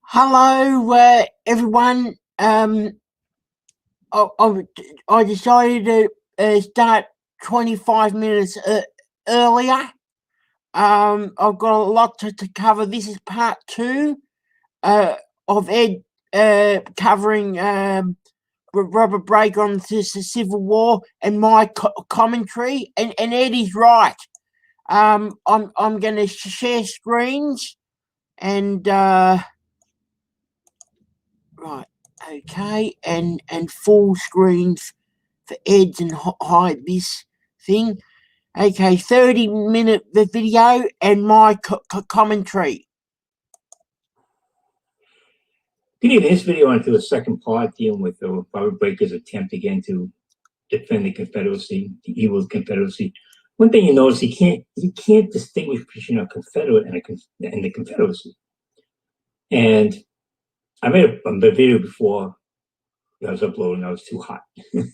Hello, everyone. I decided to start 25 minutes earlier. I've got a lot to cover. This is part two of Ed covering Robert Brake on the Civil War and my commentary. And Ed is right. I'm going to share screens and. Right, okay, and full screen for Ed's and hide this thing. Okay, 30-minute video and my commentary. Good evening. This video went through a second part dealing with Robert Brake's attempt again to defend the Confederacy, the evil of the Confederacy. One thing you notice, he can't distinguish between a Confederate and the Confederacy. And I made a video before I was uploading. I was too hot. I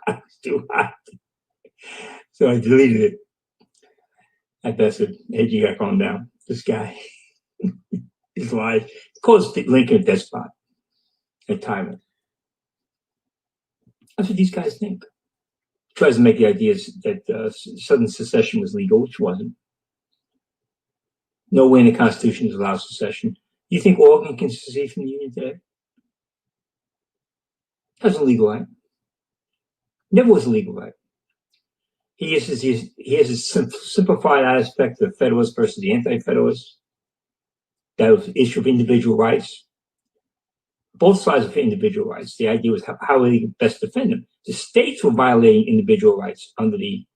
was too hot. So I deleted it. I said, hey, you gotta calm down. This guy, he's lies. He calls Lincoln a despot, a tyrant. That's what these guys think. He tries to make the ideas that Southern secession was legal, which wasn't. No way in the Constitution allows secession. Do you think Oregon can secede from the Union today? That's a legal act. Never was a legal act. He has a simplified aspect of the Federalists versus the Anti-Federalists. That was the issue of individual rights. Both sides of individual rights. The idea was how they could best defend them. The states were violating individual rights under the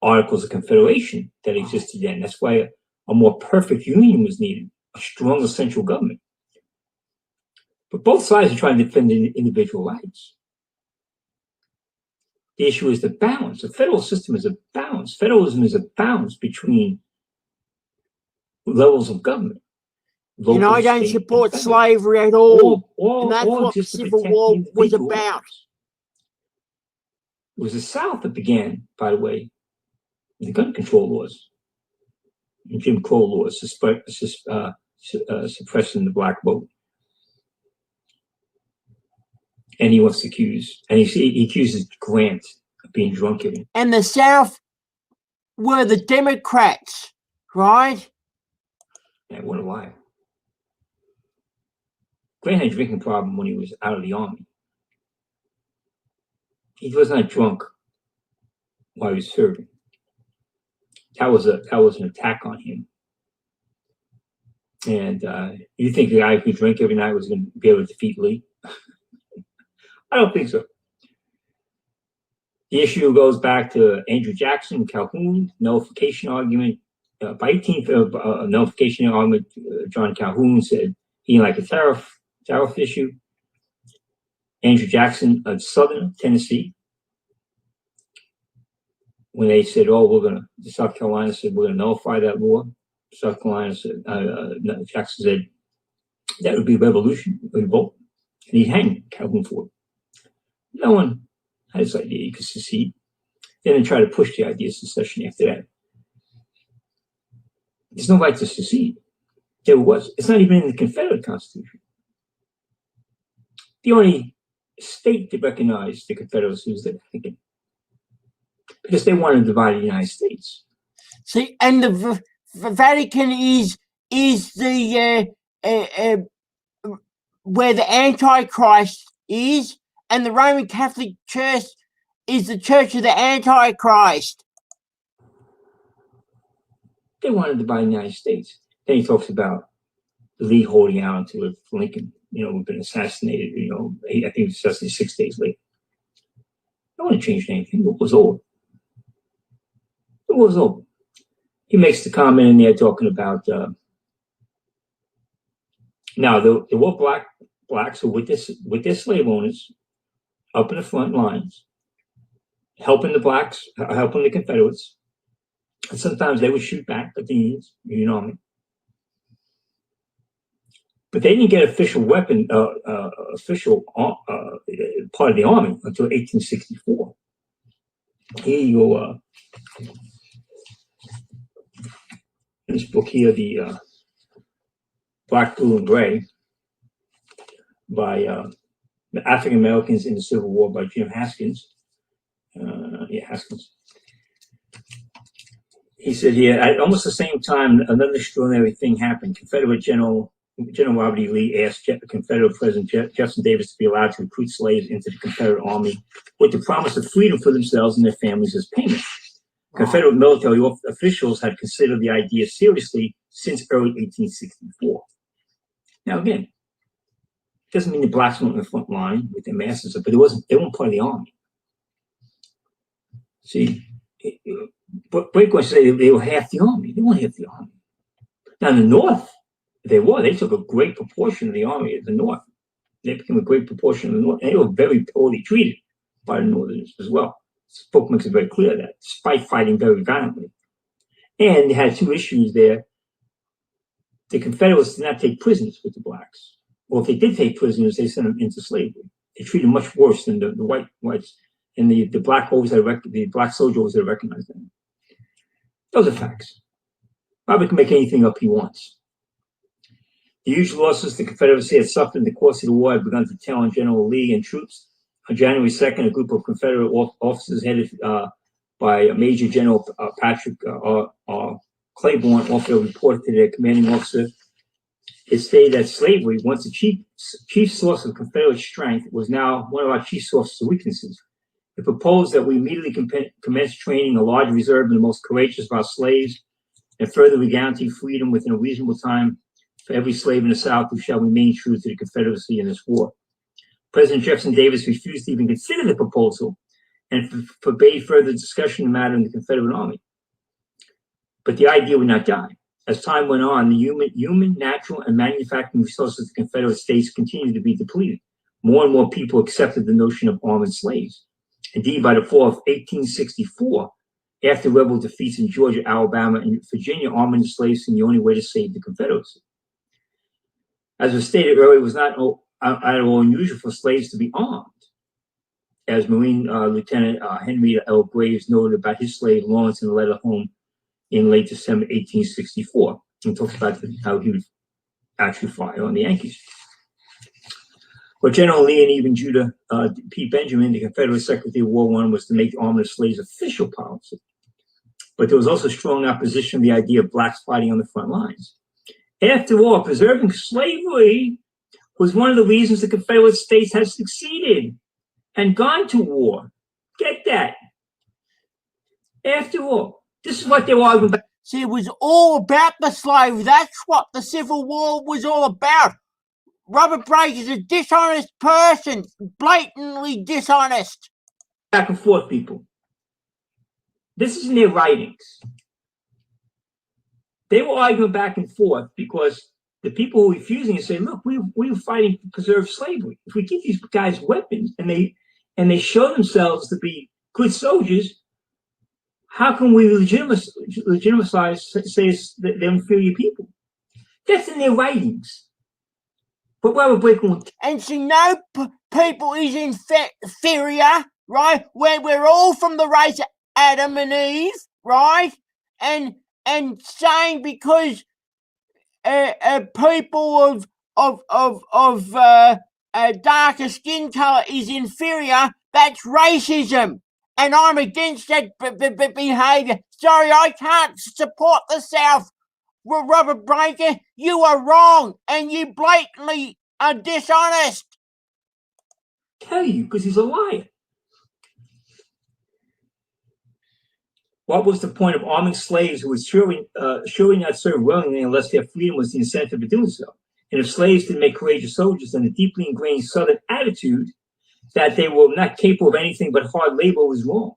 Articles of Confederation that existed then. That's why a more perfect union was needed, a stronger central government. But both sides are trying to defend individual rights. The issue is the balance. The federal system is a balance. Federalism is a balance between levels of government. And I don't support slavery at all. And that's what the Civil War was about. It was the South that began, by the way, the gun control laws and Jim Crow laws suppressing the black vote. And he wants to accuse, and he accuses Grant of being drunken. And the South were the Democrats, right? Yeah, what a lie. Grant had a drinking problem when he was out of the army. He was not drunk while he was serving. That was an attack on him. And you think the guy who drank every night was going to be able to defeat Lee? I don't think so. The issue goes back to Andrew Jackson, Calhoun, nullification argument. By 18th nullification argument, John Calhoun said he didn't like a tariff issue. Andrew Jackson of Southern Tennessee, when they said, "Oh, South Carolina said we're going to nullify that law," South Carolina said, Jackson said that would be revolution, revolt, and he hanged Calhoun for it. No one had this idea you could secede. Then they tried to push the idea of secession after that. There's no right to secede. There was. It's not even in the Confederate Constitution. The only state that recognized the Confederacy was the Vatican, because they wanted to divide the United States. See, and the Vatican is the where the Antichrist is, and the Roman Catholic Church is the Church of the Antichrist. They wanted to divide the United States. Then he talks about Lee holding out until Lincoln, had been assassinated. I think he was assassinated 6 days later. I don't want to change anything. It was over. It was over. He makes the comment in there talking about now there were blacks who with their slave owners up in the front lines, helping the Confederates. And sometimes they would shoot back at the Union Army. But they didn't get official weapon, official part of the army until 1864. Here you go. This book here, the Black, Blue, and Gray by the African Americans in the Civil War by Jim Haskins. Haskins. He said, at almost the same time, another extraordinary thing happened. Confederate General Robert E. Lee asked Confederate President Jefferson Davis to be allowed to recruit slaves into the Confederate Army with the promise of freedom for themselves and their families as payment. Confederate military officials had considered the idea seriously since early 1864. Now, again, it doesn't mean the blacks weren't in the front line with their masters, but they weren't part of the army. See, but Breakaway say they were half the army. They weren't half the army. Now, in the North, they took a great proportion of the army of the North. They became a great proportion of the North, and they were very poorly treated by the Northerners as well. This book makes it very clear that, despite fighting very valiantly. And they had two issues there. The Confederates did not take prisoners with the blacks. Well, if they did take prisoners, they sent them into slavery. They treated them much worse than the whites. And the black soldier always had recognized them. Those are facts. Robert can make anything up he wants. The huge losses the Confederacy had suffered in the course of the war had begun to tell on General Lee and troops. On January 2nd, a group of Confederate officers headed by Major General Patrick Claiborne offered a report to their commanding officer. It stated that slavery, once the chief source of Confederate strength, was now one of our chief sources of weaknesses. It proposed that we immediately commence training a large reserve of the most courageous of our slaves, and further we guarantee freedom within a reasonable time for every slave in the South who shall remain true to the Confederacy in this war. President Jefferson Davis refused to even consider the proposal and forbade further discussion of the matter in the Confederate Army. But the idea would not die. As time went on, the human, natural, and manufacturing resources of the Confederate States continued to be depleted. More and more people accepted the notion of armed slaves. Indeed, by the fall of 1864, after rebel defeats in Georgia, Alabama, and Virginia, arming slaves seemed the only way to save the Confederacy. As was stated earlier, it was not at all unusual for slaves to be armed. As Marine Lieutenant Henry L. Graves noted about his slave Lawrence in a letter home in late December 1864, and talks about how he would actually fire on the Yankees. But General Lee and even Judah P. Benjamin, the Confederate Secretary of War I, was to make the armament of slaves official policy. But there was also strong opposition to the idea of blacks fighting on the front lines. After all, preserving slavery was one of the reasons the Confederate States had succeeded and gone to war. Get that? After all, this is what they were arguing about. See, it was all about the slavery. That's what the Civil War was all about. Robert Breaker is a dishonest person, blatantly dishonest. Back and forth, people. This is in their writings. They were arguing back and forth because the people who were refusing it say, look, we were fighting to preserve slavery. If we give these guys weapons and they show themselves to be good soldiers, how can we legitimize say they're inferior people? That's in their writings. But Robert Breaker, and so no people is inferior, right? Where we're all from the race of Adam and Eve, right? And saying because people of darker skin color is inferior, that's racism. And I'm against that behavior. Sorry, I can't support the South. Well, Robert Breaker, you are wrong, and you blatantly are dishonest. Tell you, because he's a liar. What was the point of arming slaves who would surely not serve willingly unless their freedom was the incentive to do so? And if slaves didn't make courageous soldiers, then the deeply ingrained Southern attitude that they were not capable of anything but hard labor was wrong.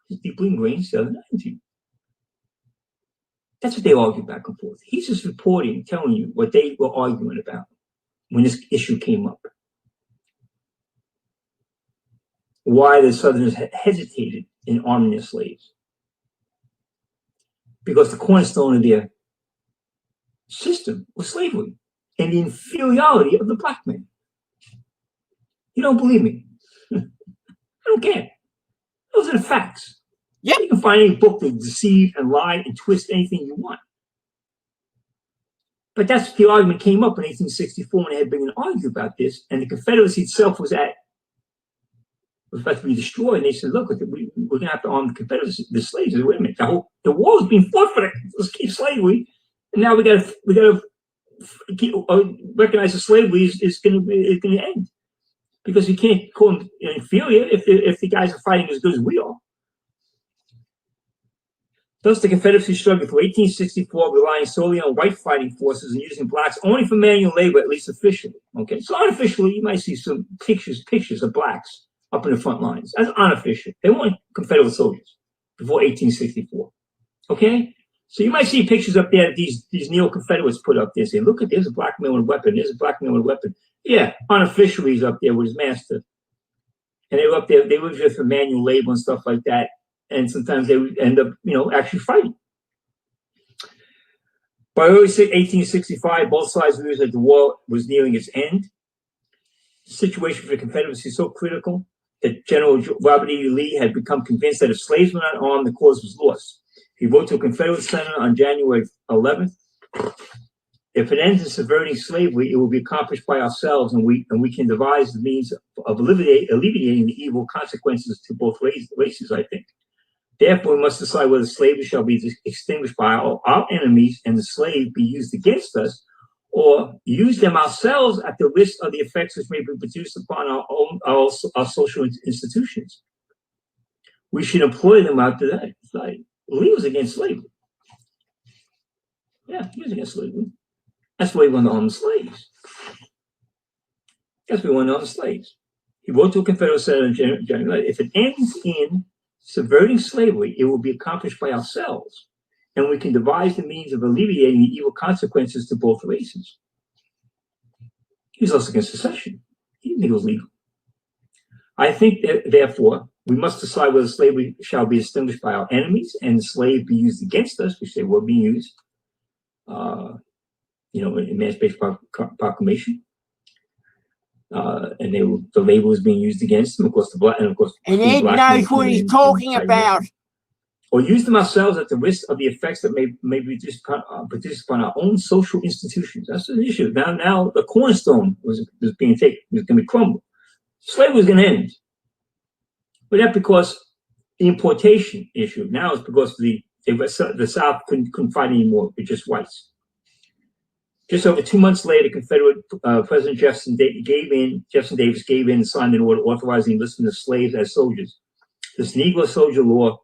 It's deeply ingrained Southern attitude. That's what they argue back and forth. He's just reporting, telling you what they were arguing about when this issue came up. Why the Southerners hesitated in arming their slaves. Because the cornerstone of their system was slavery and the inferiority of the black man. You don't believe me? I don't care. Those are the facts. Yeah, you can find any book to deceive and lie and twist anything you want. But that's the argument came up in 1864 when they had been to argue about this, and the Confederacy itself was about to be destroyed. And they said, "Look, we're going to have to arm the Confederacy, the slaves." Wait a minute, the war was being fought for let's keep slavery, and now we got to recognize that slavery is going to end, because we can't call them inferior if the guys are fighting as good as we are. Thus, the Confederacy struggled through 1864, relying solely on white fighting forces and using blacks only for manual labor, at least officially. Okay, so unofficially, you might see some pictures of blacks up in the front lines. That's unofficial. They weren't Confederate soldiers before 1864. Okay, so you might see pictures up there that these neo-Confederates put up there, saying, "Look at, there's a black man with a weapon. There's a black man with a weapon." Yeah, unofficially, he's up there with his master, and they were up there. They were just for manual labor and stuff like that. And sometimes they would end up, actually fighting. By early 1865, both sides knew that the war was nearing its end. The situation for the Confederacy was so critical that General Robert E. Lee had become convinced that if slaves were not armed, the cause was lost. He wrote to a Confederate senator on January 11th, "If it ends in subverting slavery, it will be accomplished by ourselves, and we can devise the means of alleviating the evil consequences to both races, I think. Therefore, we must decide whether slavery shall be extinguished by our enemies and the slave be used against us, or use them ourselves at the risk of the effects which may be produced upon our social institutions. We should employ them out to that." Like, Lee was against slavery. Yeah, he was against slavery. That's why he wanted to arm the slaves. That's why he wanted to arm the slaves. He wrote to a Confederate senator in January, "If it ends in subverting slavery, it will be accomplished by ourselves, and we can devise the means of alleviating the evil consequences to both races." He was also against secession. He didn't think it was legal. "I think that, therefore, we must decide whether slavery shall be extinguished by our enemies and the slave be used against us," which they were being used, Emancipation Proclamation. And the label was being used against them, of course. And Ed knows what he's talking about. "Or use them ourselves at the risk of the effects that may be produced upon our own social institutions." That's the issue. Now the cornerstone was being taken, was going to be crumbled. Slavery was going to end, but that's because the importation issue. Now it's because the South couldn't fight anymore with just whites. Just over 2 months later, Confederate President Jefferson Davis gave in and signed an order authorizing enlistment of slaves as soldiers. This Negro soldier law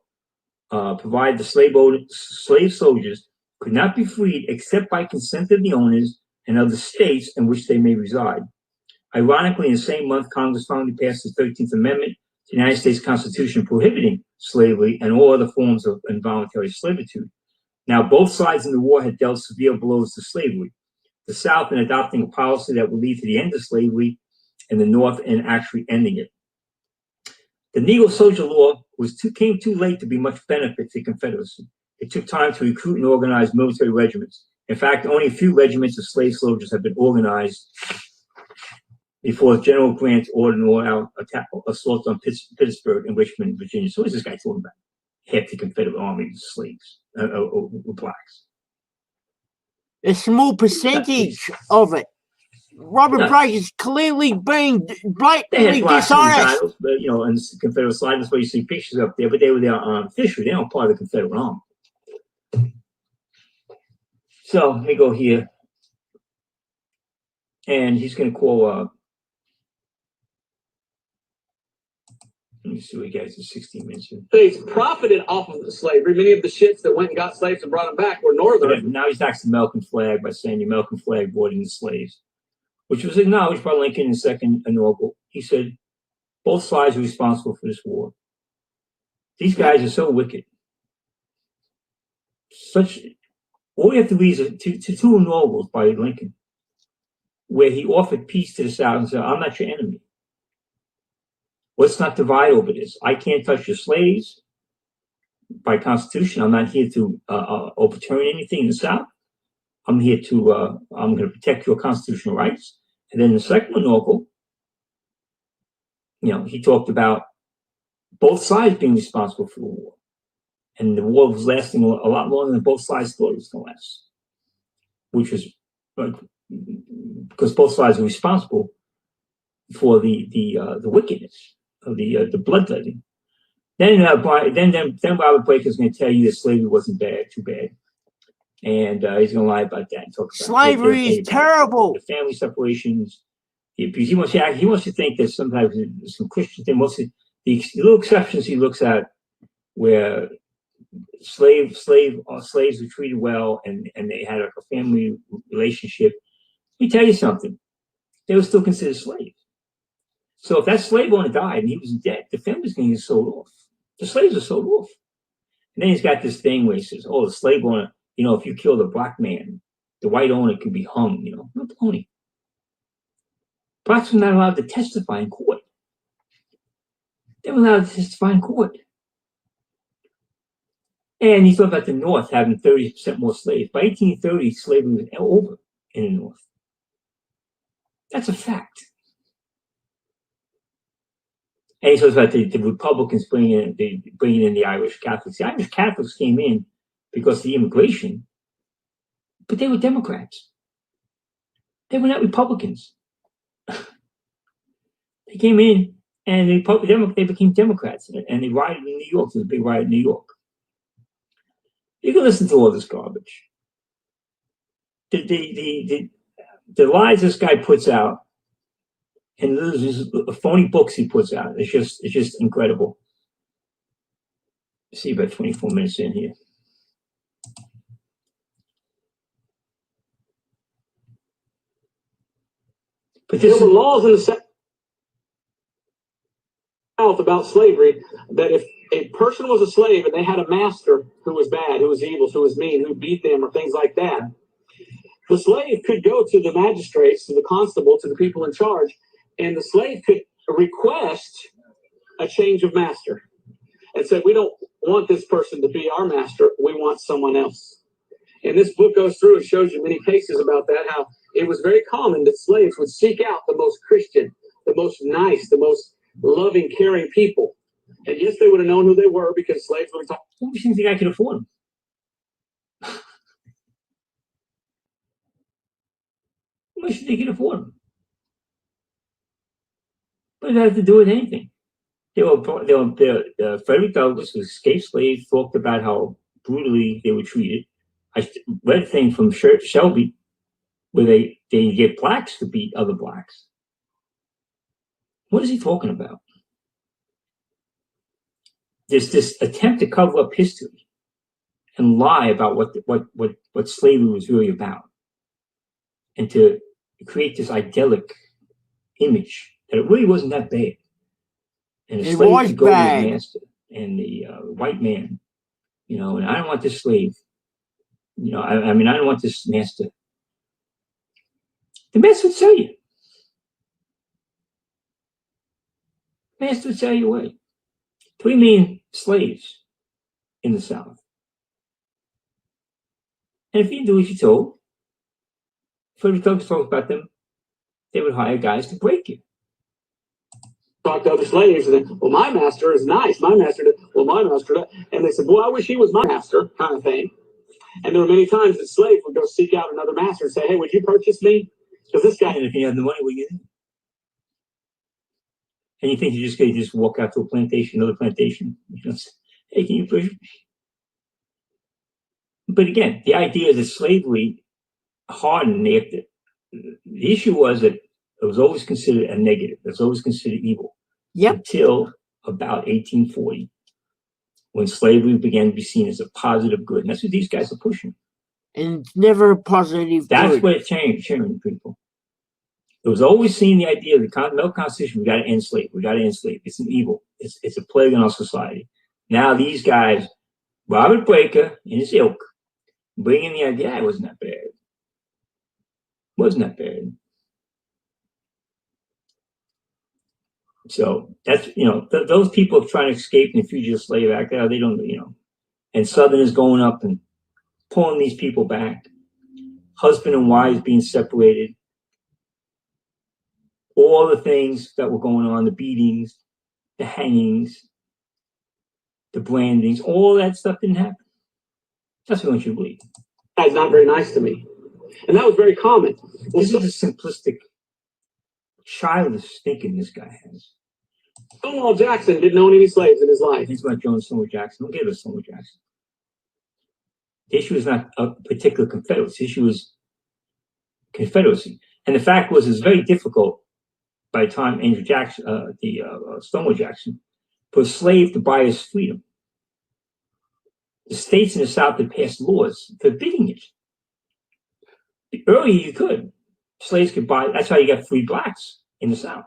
provided the slave soldiers could not be freed except by consent of the owners and of the states in which they may reside. Ironically, in the same month, Congress finally passed the 13th Amendment to the United States Constitution prohibiting slavery and all other forms of involuntary servitude. Now, both sides in the war had dealt severe blows to slavery. The South in adopting a policy that would lead to the end of slavery, and the North in actually ending it. The Negro soldier law came too late to be much benefit to the Confederacy. It took time to recruit and organize military regiments. In fact, only a few regiments of slave soldiers have been organized before General Grant ordered an all-out assault on Pittsburgh and Richmond, Virginia. So what is this guy talking about? Half the Confederate army was slaves, were blacks. A small percentage of it. Robert Blake is clearly being blatantly dishonest. Titles, but on the Confederate side, that's why you see pictures up there. But they were there officially. They don't part of the Confederate army. So let me go here, and he's going to call. Let me see what he gets in 16 minutes. States profited off of the slavery. Many of the ships that went and got slaves and brought them back were northern. Now he's taxing the American flag by saying the American flag brought in the slaves, which was acknowledged by Lincoln in the second inaugural. He said both sides are responsible for this war. These guys are so wicked. All we have to read is two inaugurals by Lincoln, where he offered peace to the South and said, "I'm not your enemy. Let's not divide over this. I can't touch your slaves by Constitution. I'm not here to overturn anything in the South. I'm here to, I'm going to protect your constitutional rights." And then the second inaugural, he talked about both sides being responsible for the war. And the war was lasting a lot longer than both sides thought it was going to last, which was but because both sides are responsible for the wickedness of the bloodletting. Then Robert Breaker's going to tell you that slavery wasn't bad, too bad, and he's going to lie about that and talk about slavery is terrible. The family separations, the abuse. He wants to think that sometimes some Christians, and most of the little exceptions he looks at where slaves were treated well and they had a family relationship. Let me tell you something. They were still considered slaves. So if that slave owner died and he was dead, the family's going to get sold off. The slaves are sold off. And then he's got this thing where he says, oh, the slave owner, if you killed a black man, the white owner could be hung, No baloney. Blacks were not allowed to testify in court. They were allowed to testify in court. And he's talking about the North having 30% more slaves. By 1830, slavery was over in the North. That's a fact. And he talks about the Republicans bringing in the Irish Catholics. The Irish Catholics came in because of the immigration, but they were Democrats. They were not Republicans. They came in and they became Democrats, and they rioted in New York. There was a big riot in New York. You can listen to all this garbage. The lies this guy puts out, and the phony books he puts out, it's just incredible. Let's see, about 24 minutes in here. But there were laws in the South about slavery that if a person was a slave and they had a master who was bad, who was evil, who was mean, who beat them or things like that, the slave could go to the magistrates, to the constable, to the people in charge, and the slave could request a change of master and say, we don't want this person to be our master, we want someone else. And this book goes through and shows you many cases about that, how it was very common that slaves would seek out the most Christian, the most nice, the most loving, caring people. And yes, they would have known who they were because slaves would have talked. Who do you think I could afford them? Who do you think they could afford them? But it had to do with anything. Frederick Douglass, who escaped slaves, talked about how brutally they were treated. I read a thing from Shelby where they get blacks to beat other blacks. What is he talking about? There's this attempt to cover up history and lie about what slavery was really about, and to create this idyllic image that it really wasn't that bad. And the slave could go to his master, and the white man, and I don't want this slave. I don't want this master. The master would sell you. The master would sell you away. 3 million slaves in the South. And if you do as you're told, Frederick Douglass talks about them, they would hire guys to break you. Talk to other slaves, and then, well, my master is nice. My master, my master, and they said, boy, I wish he was my master, kind of thing. And there were many times that slaves would go seek out another master and say, hey, would you purchase me? Because this guy. And if you have the money, what you do? And you think you're just going to just walk out to a plantation, another plantation, hey, can you push me? But again, the idea that slavery hardened the issue was that it was always considered a negative. It was always considered evil. Yep. Until about 1840, when slavery began to be seen as a positive good. And that's what these guys are pushing. And it's never a positive That's good. what it changed, people. It was always seen the idea of the Continental Constitution, we got to end slavery. We got to end slavery. It's an evil. It's a plague on our society. Now these guys, Robert Breaker and his ilk, bring in the idea, it wasn't that bad. It wasn't that bad. So that's, those people trying to escape in the Fugitive Slave Act, they don't, and Southerners going up and pulling these people back, husband and wives being separated, all the things that were going on, the beatings, the hangings, the brandings, all that stuff didn't happen. That's what I want you to believe. Guy's not very nice to me. And that was very common. Well, This is a simplistic, childish thinking this guy has. Stonewall Jackson didn't own any slaves in his life. He's not John Stonewall Jackson. Don't give us Stonewall Jackson. The issue is not a particular Confederacy. The issue is Confederacy. And the fact was, it's very difficult by the time Andrew Jackson, Stonewall Jackson, for a slave to buy his freedom. The states in the South had passed laws forbidding it. Earlier you could. Slaves could buy, that's how you got free blacks in the South.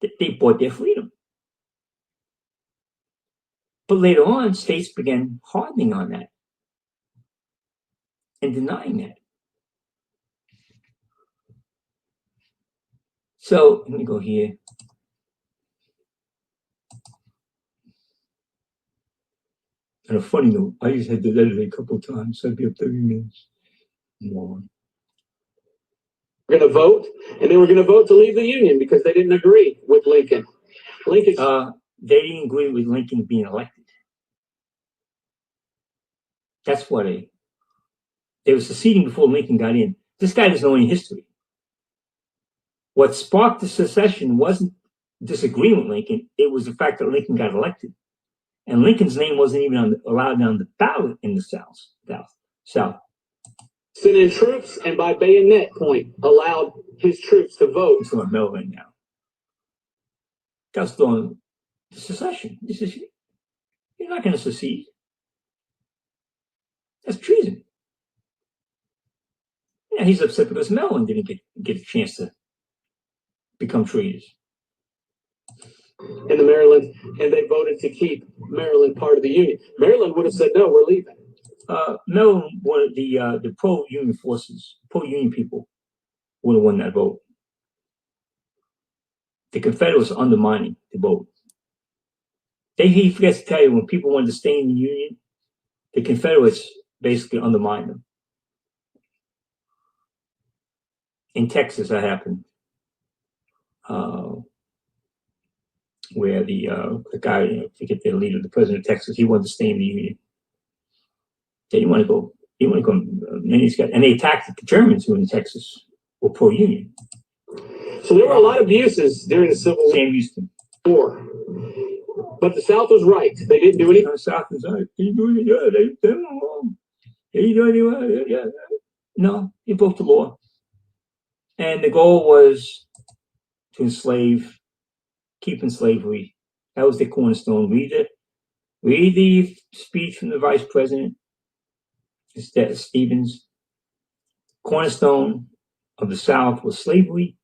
They bought their freedom. But later on, states began hardening on that and denying that. So let me go here. On a funny note, I just had to edit it a couple of times, so I'd be up 30 minutes more. Going to vote, and they were going to vote to leave the Union because they didn't agree with Lincoln. They didn't agree with Lincoln being elected. That's what they were seceding before Lincoln got in. This guy doesn't know any history. What sparked the secession wasn't disagreeing with Lincoln. It was the fact that Lincoln got elected. And Lincoln's name wasn't even allowed on the ballot in the South. Sent in troops, and by bayonet point, allowed his troops to vote. It's on Melvin now. That's doing the secession. He says, you're not going to secede. That's treason. Yeah, he's upset because Mellon didn't get a chance to become traitors. In the Maryland, and they voted to keep Maryland part of the Union. Maryland would have said, no, we're leaving. Mellon wanted the pro-union forces, pro-union people would have won that vote. The Confederates were undermining the vote. He forgets to tell you, when people wanted to stay in the Union, the Confederates basically undermined them. In Texas, that happened. Where the guy, I forget the leader, the president of Texas, he wanted to stay in the Union. They didn't want to go. He didn't want to go. And they attacked the Germans who were in Texas were pro-union. So there were a lot of abuses during the Civil War. But the South was right. They didn't do anything. The South was right. They didn't wrong. They do anything. Yeah. No, they broke the law. And the goal was to enslave, keep in slavery. That was the cornerstone. Read the speech from the vice president, Stevens. Cornerstone of the South was slavery.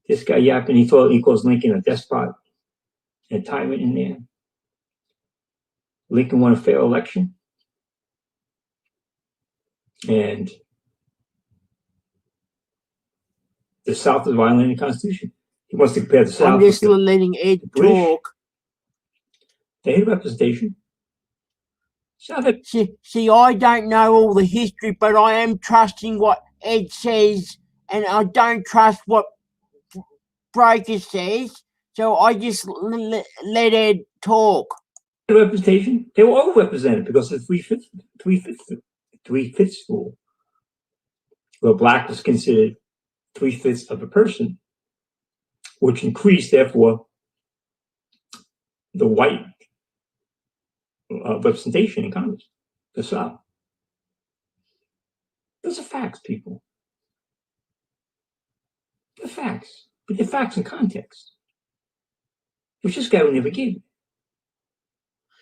This guy yapping, he calls Lincoln a despot, a tyrant in there. Lincoln won a fair election. And the South is violating the Constitution. He wants to compare the South. I'm just letting Ed talk. They had representation. See, I don't know all the history, but I am trusting what Ed says, and I don't trust what Breaker says. So I just let Ed talk. Representation. They were all represented because of the three-fifths rule, where black was considered 3/5 of a person, which increased, therefore, the white representation in Congress, the South. Those are facts, people. They're facts, but they're facts in context, which this guy would never give.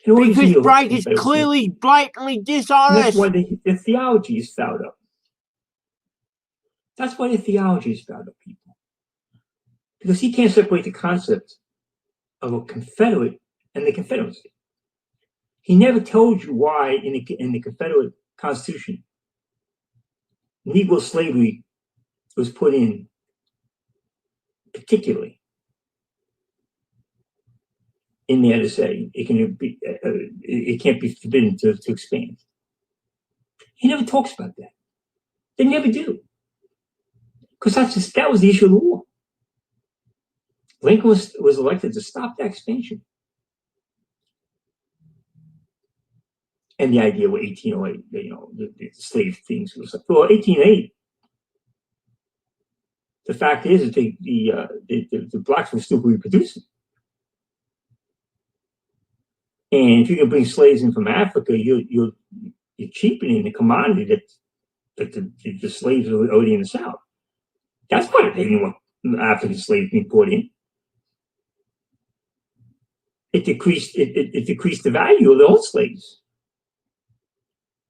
Because Break is clearly, blatantly dishonest. That's why the theology is fouled up. That's why the theology is fouled up, people. Because he can't separate the concept of a Confederate and the Confederacy. He never told you why in the Confederate Constitution, Negro slavery was put in particularly in there to say it can't be forbidden to expand. He never talks about that. They never do. Because that was the issue of the war. Lincoln was elected to stop that expansion. And the idea with 1808, the slave things was like, well, 1808. The fact is that the blacks were still reproducing. And if you can bring slaves in from Africa, you're cheapening the commodity that the slaves are already in the South. That's why they didn't want African slaves being brought in. It decreased the value of the old slaves.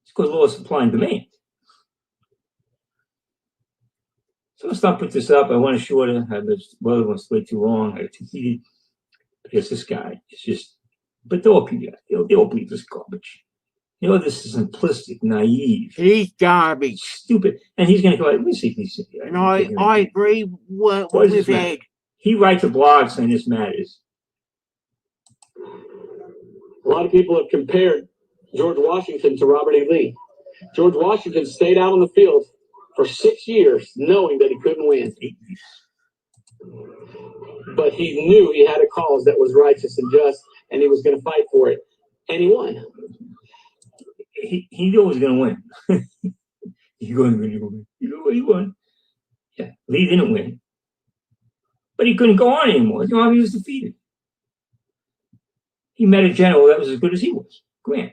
It's because of law of supply and demand. So let's not put this up. I want to shorter. This weather was way too long. I got too heated. Because this guy is just, but they'll believe this garbage. This is simplistic, naive. He's garbage. Stupid. And he's going to go, let me see if he's. And I agree with Ed. He writes a blog saying this matters. A lot of people have compared George Washington to Robert E. Lee. George Washington stayed out on the field for 6 years knowing that he couldn't win. But he knew he had a cause that was righteous and just, and he was going to fight for it. And he won. He knew he was going to win. He won. Yeah, Lee didn't win. But he couldn't go on anymore. The army was defeated. He met a general that was as good as he was, Grant.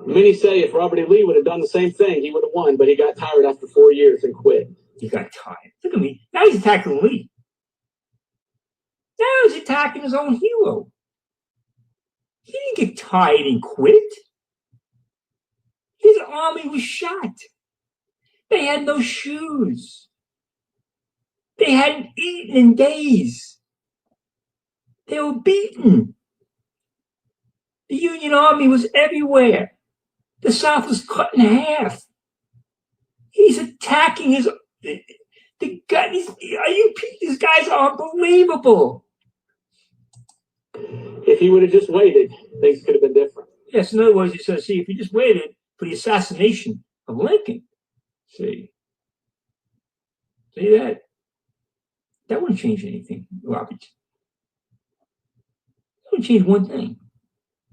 Many say if Robert E. Lee would have done the same thing, he would have won, but he got tired after 4 years and quit. He got tired. Look at me. Now he's attacking Lee. Now he's attacking his own hero. He didn't get tired and quit. His army was shot. They had no shoes. They hadn't eaten in days. They were beaten. The Union Army was everywhere. The South was cut in half. He's attacking his. The guy. These guys are unbelievable. If he would have just waited, things could have been different. Yes, in other words, he says, see, if he just waited for the assassination of Lincoln, see that wouldn't change anything, Robert. It wouldn't change one thing.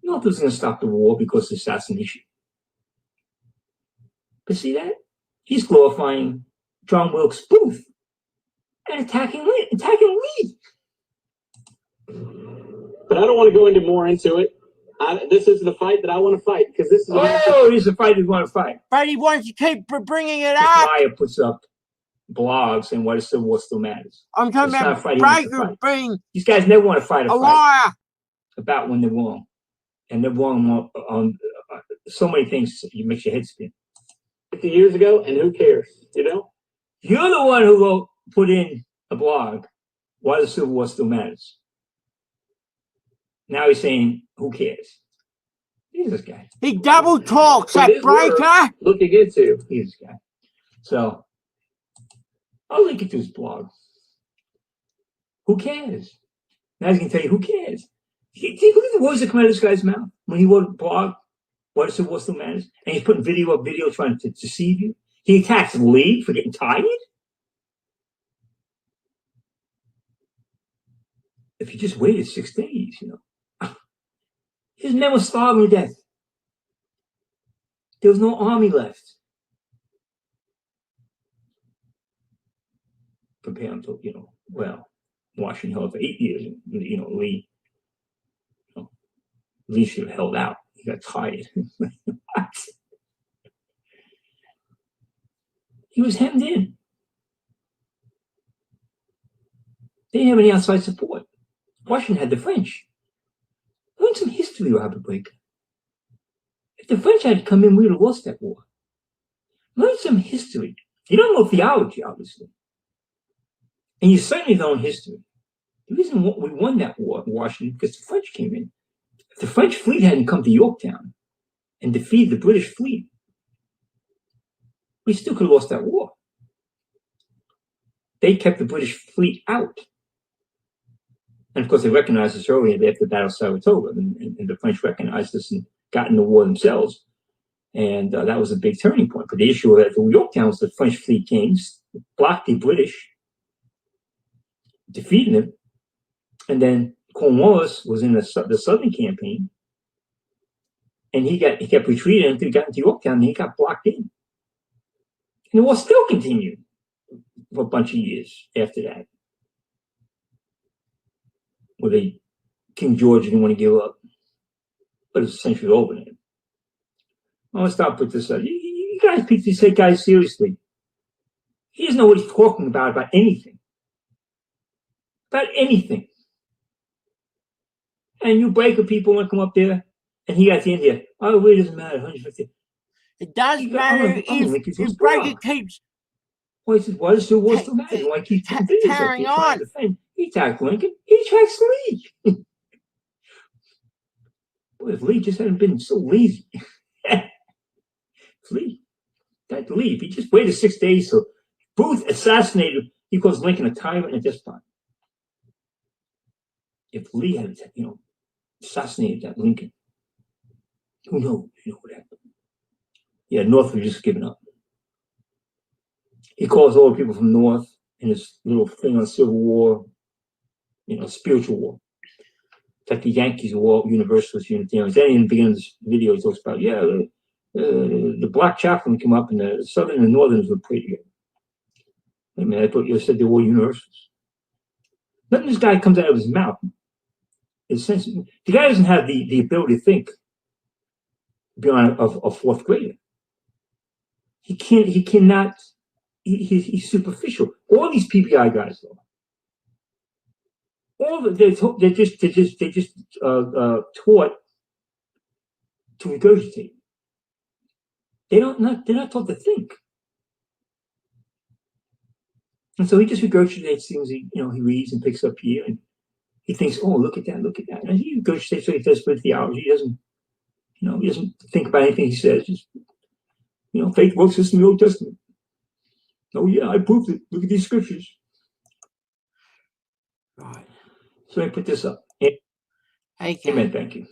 You know if it was going to stop the war because of assassination. But see that? He's glorifying John Wilkes Booth and attacking Lee. But I don't want to go into it. This is the fight that I want to fight because this is. It is a fight you want to fight. But he wants to keep bringing it up. Maya puts up blogs saying why the Civil War still matters. I'm talking about Breaker being. These guys never want to fight a liar about when they're wrong, and they're wrong on so many things. You makes your head spin. 50 years ago, and who cares? You're the one who put in a blog why the Civil War still matters. Now he's saying, who cares? He's this guy. He double talks at Breaker. Looking into. He's this guy. So I'll link it to his blog. Who cares? Now he's going to tell you who cares. Look at the words that come out of this guy's mouth when he wrote a blog. Why the Civil War still matters? And he's putting video trying to deceive you. He attacks Lee for getting tired. If he just waited 6 days, his men were starving to death. There was no army left. Compare him to, Washington held for 8 years. Lee should have held out. He got tired. What? He was hemmed in. They didn't have any outside support. Washington had the French. Learn some history, Robert Breaker. If the French had come in, we would have lost that war. Learn some history. You don't know theology, obviously. And you certainly don't know history. The reason we won that war in Washington because the French came in. If the French fleet hadn't come to Yorktown and defeated the British fleet, we still could have lost that war. They kept the British fleet out. And of course, they recognized this earlier after the Battle of Saratoga, and the French recognized this and got in the war themselves. And that was a big turning point. But the issue at Yorktown was the French fleet came, blocked the British, defeated them, and then Cornwallis was in the Southern campaign, And he kept retreating until he got into Yorktown, and he got blocked in. And the war still continued for a bunch of years after that. Where King George didn't want to give up, but it's essentially over now. I'm gonna stop with this. You guys, people, take guys seriously. He doesn't know what he's talking about anything. About anything. And you breaker people want to come up there, and he got the end here. Oh, it doesn't matter. 150. It does matter if Breaker keeps. Well, he says, why does the war still matter? Why keep carrying on? He attacked Lincoln. He attacks Lee. Boy, if Lee just hadn't been so lazy. Lee, that Lee, if he just waited 6 days, so Booth assassinated. He calls Lincoln a tyrant and a despot. If Lee had, assassinated that Lincoln, who knows? What happened? Yeah, North was just giving up. He calls all the people from North in his little thing on Civil War, spiritual war. It's like the Yankees war, Universalists, Unitarians. Then in the beginning of this video, he talks about, the black chaplain came up and the Southern and Northerners would pray together. I mean, I thought you said they were universals. Nothing this guy comes out of his mouth. The guy doesn't have the ability to think beyond a fourth grader. He cannot. He's superficial. All these PBI guys, though, they're just taught to regurgitate. They're not taught to think. And so he just regurgitates things he reads and picks up here, and he thinks, oh, look at that. And he regurgitates what he does with theology. He doesn't think about anything he says. Just, faith works just in the Old Testament. Oh yeah, I proved it. Look at these scriptures. Right. So let me put this up. Okay. Amen. Thank you.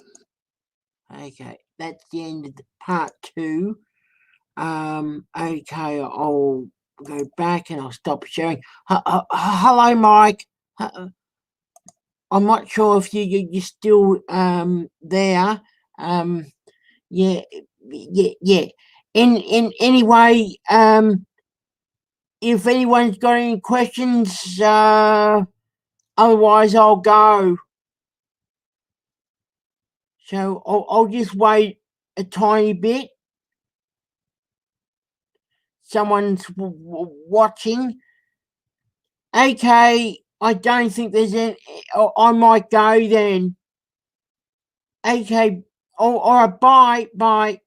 Okay, that's the end of part 2. Okay, I'll go back and I'll stop sharing. Hello, Mike. I'm not sure if you're still there. Yeah. Anyway, if anyone's got any questions, otherwise I'll go. So I'll just wait a tiny bit. Someone's watching. Okay, I don't think there's any. I might go then. Okay. All right. Bye.